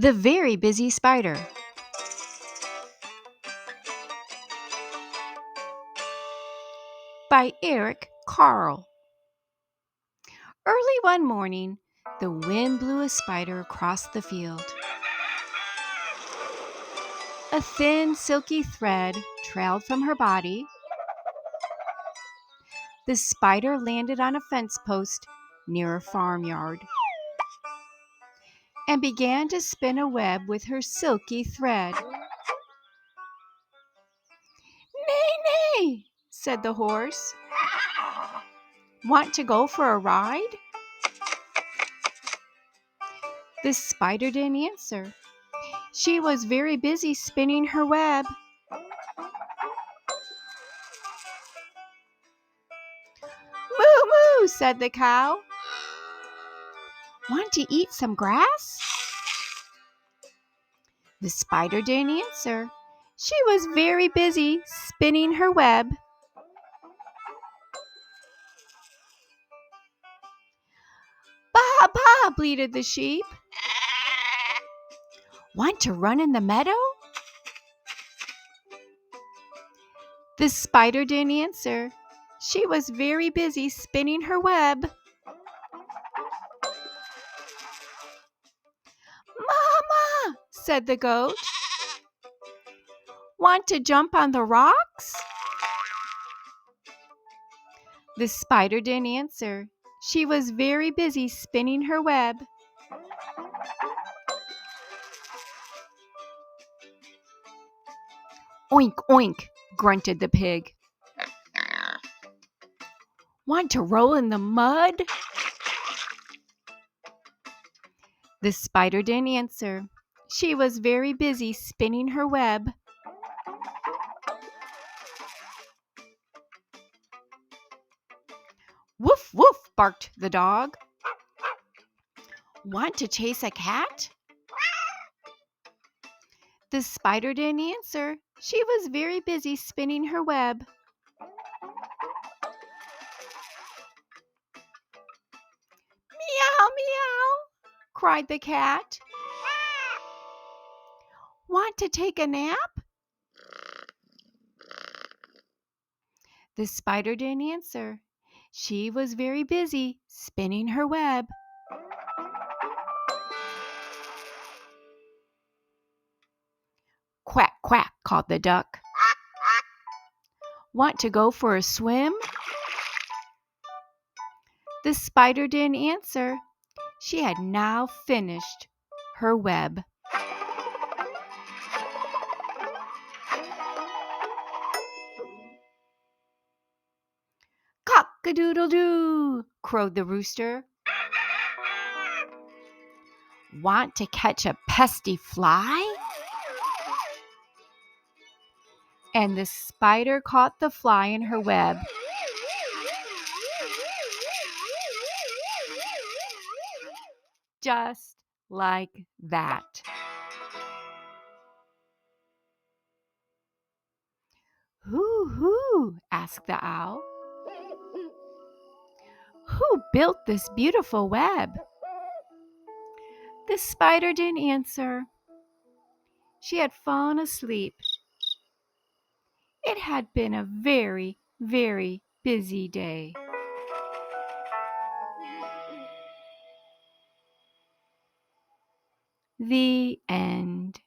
The Very Busy Spider by Eric Carle. Early one morning, the wind blew a spider across the field. A thin, silky thread trailed from her body. The spider landed on a fence post near a farmyard and began to spin a web with her silky thread. "Nay, nay," said the horse. "Want to go for a ride?" The spider didn't answer. She was very busy spinning her web. "Moo, moo," said the cow. "Want to eat some grass?" The spider didn't answer. She was very busy spinning her web. "Baa, baa," bleated the sheep. "Want to run in the meadow?" The spider didn't answer. She was very busy spinning her web. "Mama," said the goat. "Want to jump on the rocks?" The spider didn't answer. She was very busy spinning her web. "Oink, oink," grunted the pig. "Want to roll in the mud?" The spider didn't answer. She was very busy spinning her web. "Woof, woof," barked the dog. "Want to chase a cat?" The spider didn't answer. She was very busy spinning her web. "Meow, meow," cried the cat. "Want to take a nap?" The spider didn't answer. She was very busy spinning her web. "Quack, quack," called the duck. "Want to go for a swim?" The spider didn't answer. She had now finished her web. "Cock-a-doodle-doo," crowed the rooster. "Want to catch a pesky fly?" And the spider caught the fly in her web. Just like that. "Who?" asked the owl. "Who built this beautiful web?" The spider didn't answer. She had fallen asleep. It had been a very, very busy day. The end.